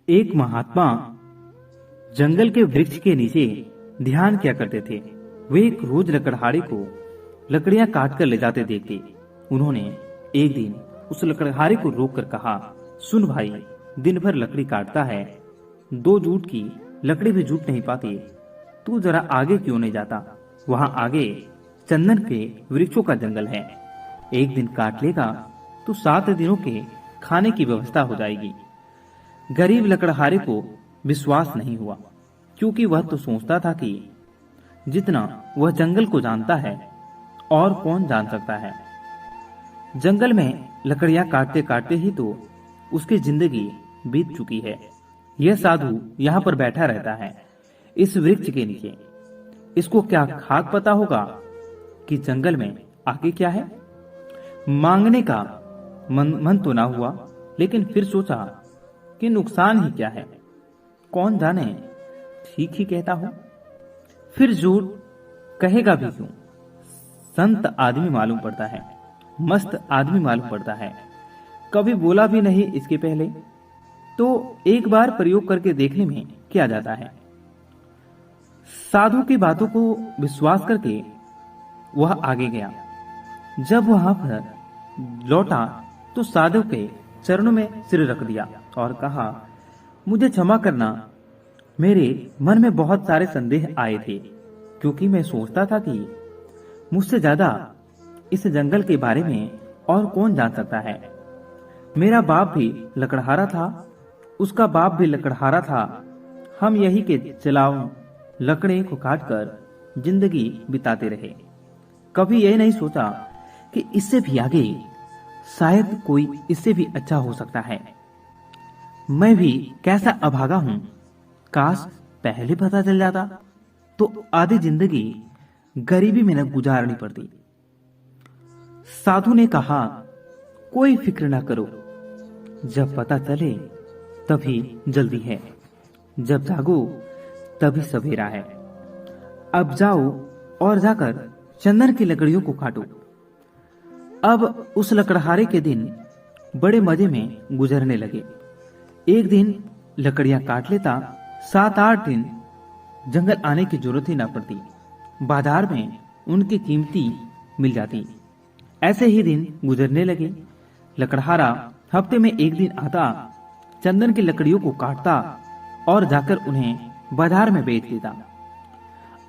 एक महात्मा जंगल के वृक्ष के नीचे ध्यान किया करते थे। वे एक रोज लकड़हारे को लकड़ियां काट कर ले जाते देखते। उन्होंने एक दिन उस लकड़हारे को रोककर कहा, सुन भाई, दिन भर लकड़ी काटता है, 2 जूट की लकड़ी भी जूट नहीं पाती। तू जरा आगे क्यों नहीं जाता? वहां आगे चंदन के वृक्षों का जंगल है। एक दिन काट लेगा तो 7 दिनों के खाने की व्यवस्था हो जाएगी। गरीब लकड़हारे को विश्वास नहीं हुआ, क्योंकि वह तो सोचता था कि जितना वह जंगल को जानता है और कौन जान सकता है। जंगल में लकड़ियां काटते काटते ही तो उसकी जिंदगी बीत चुकी है। यह साधु यहाँ पर बैठा रहता है, इस वृक्ष के नीचे। इसको क्या खाक पता होगा कि जंगल में आगे क्या है? मांगने का मन तो ना हुआ, लेकिन फिर सोचा कि नुकसान ही क्या है, कौन जाने ठीक ही कहता हूं। फिर झूठ कहेगा भी क्यों? संत आदमी मालूम पड़ता है, मस्त आदमी मालूम पड़ता है, कभी बोला भी नहीं इसके पहले। तो एक बार प्रयोग करके देखने में क्या जाता है। साधु की बातों को विश्वास करके वह आगे गया। जब वहां पर लौटा तो साधु के चरणों में सिर रख दिया और कहा, मुझे क्षमा करना, मेरे मन में बहुत सारे संदेह आए थे, क्योंकि मैं सोचता था कि मुझसे ज्यादा इस जंगल के बारे में और कौन जान सकता है। मेरा बाप भी लकड़हारा था, उसका बाप भी लकड़हारा था। हम यही के चलाओ लकड़े को काटकर जिंदगी बिताते रहे। कभी यही नहीं सोचा कि इससे भी आगे शायद कोई इससे भी अच्छा हो सकता है। मैं भी कैसा अभागा हूं, काश पहले पता चल जाता तो आधी जिंदगी गरीबी में न गुजारनी पड़ती। साधु ने कहा, कोई फिक्र ना करो, जब पता चले तभी जल्दी है, जब जागो तभी सवेरा है। अब जाओ और जाकर चंदन की लकड़ियों को काटो। अब उस लकड़हारे के दिन बड़े मजे में गुजरने लगे। एक दिन लकड़ियां काट लेता, 7-8 दिन जंगल आने की जरूरत ही ना पड़ती। बाजार में उनकी कीमती मिल जाती। ऐसे ही दिन गुजरने लगे। लकड़हारा हफ्ते में एक दिन आता, चंदन की लकड़ियों को काटता और जाकर उन्हें बाजार में बेच देता।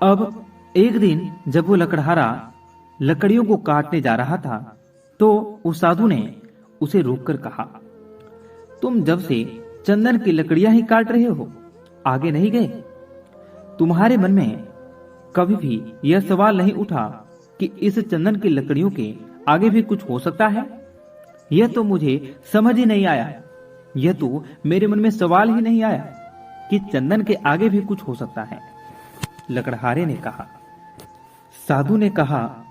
अब एक दिन जब वो लकड़हारा लकड़ियों को काटने जा रहा था तो उस साधु ने उसे रोककर कहा, तुम जब से चंदन की लकड़ियां ही काट रहे हो, आगे नहीं गए? तुम्हारे मन में कभी भी यह सवाल नहीं उठा कि इस चंदन की लकड़ियों के आगे भी कुछ हो सकता है? यह तो मुझे समझ ही नहीं आया। यह तो मेरे मन में सवाल ही नहीं आया कि चंदन के आगे भी कुछ हो सकता है। लकड़हारे ने कहा। साधु ने कहा,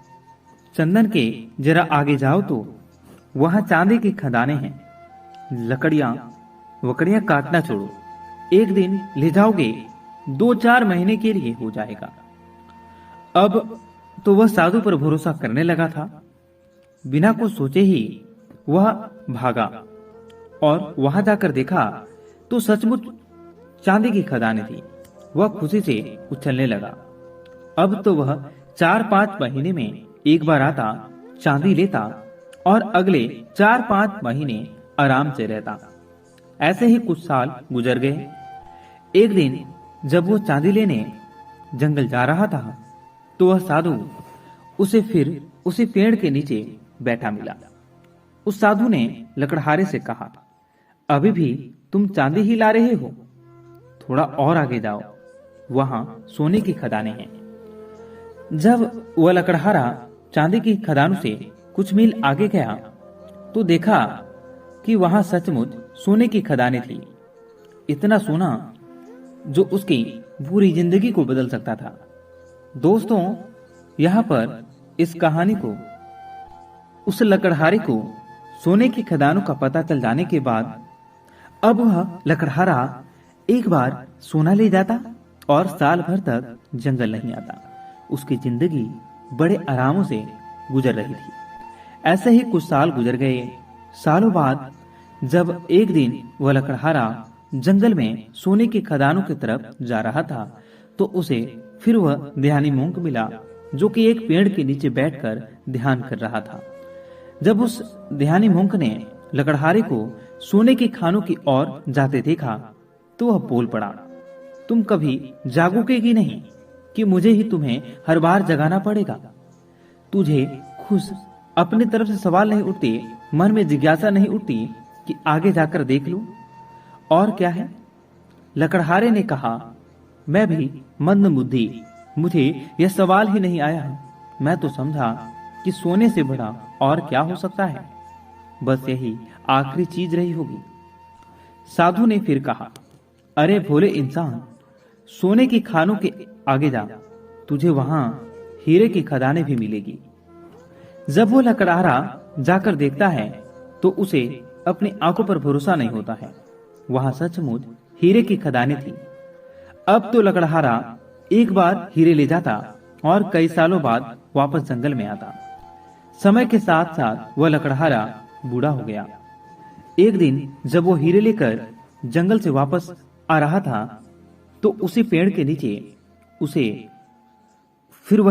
चंदन के जरा आगे जाओ तो वहां चांदी की खदानें हैं। लकड़ियां काटना छोड़ो, एक दिन ले जाओगे, 2-4 महीने के लिए हो जाएगा। अब तो वह साधु पर भरोसा करने लगा था। बिना कुछ सोचे ही वह भागा और वहां जाकर देखा तो सचमुच चांदी की खदानें थी। वह खुशी से उछलने लगा। अब तो वह 4-5 महीने में एक बार आता, चांदी लेता और अगले 4-5 महीने आराम से रहता। ऐसे ही कुछ साल गुजर गए। एक दिन जब वो चांदी लेने जंगल जा रहा था तो वह साधु उसे फिर उसी पेड़ के नीचे बैठा मिला। उस साधु ने लकड़हारे से कहा, अभी भी तुम चांदी ही ला रहे हो? थोड़ा और आगे जाओ, वहां सोने की खदानें हैं। जब वह लकड़हारा चांदी की खदानों से कुछ मील आगे गया तो देखा कि वहां सचमुच सोने की खदानें थी। इतना सोना जो उसकी पूरी जिंदगी को बदल सकता था। दोस्तों, यहाँ पर इस कहानी को उस लकड़हारे को सोने की खदानों का पता चल जाने के बाद अब वह लकड़हारा एक बार सोना ले जाता और साल भर तक जंगल नहीं आता। उसकी जिंदगी बड़े आरामों से गुजर रही थी। ऐसे ही कुछ साल गुजर गए। सालों बाद जब एक दिन वह लकड़हारा जंगल में सोने की खदानों की तरफ जा रहा था तो उसे फिर वह ध्यानी मूंग मिला जो कि एक पेड़ के नीचे बैठकर ध्यान कर रहा था। जब उस ध्यानी मूंग ने लकड़हारे को सोने की खानों की ओर जाते देखा तो वह बोल पड़ा, तुम कभी जागोगे कि नहीं कि मुझे ही तुम्हें हर बार जगाना पड़ेगा? तुझे खुश अपनी तरफ से सवाल नहीं उठते, मन में जिज्ञासा नहीं उठती कि आगे जाकर देख लूं और क्या है? लकड़हारे ने कहा, मैं भी मंद बुद्धि, मुझे यह सवाल ही नहीं आया। मैं तो समझा कि सोने से बड़ा और क्या हो सकता है, बस यही आखिरी चीज रही होगी। साधु ने फिर कहा, अरे भोले इंसान, सोने की खानों के आगे जा, तुझे वहां हीरे की खदानें भी मिलेगी। जब वो लकड़हारा जाकर देखता है तो उसे अपनी आंखों पर भरोसा नहीं होता है। वहां सचमुच हीरे की खदानें थी। अब तो लकड़हारा एक बार हीरे ले जाता और कई सालों बाद वापस जंगल में आता। समय के साथ साथ वह लकड़हारा बूढ़ा हो गया। एक दिन जब वो हीरे लेकर जंगल से वापस आ रहा था तो उसी पेड़ के नीचे उसे फिर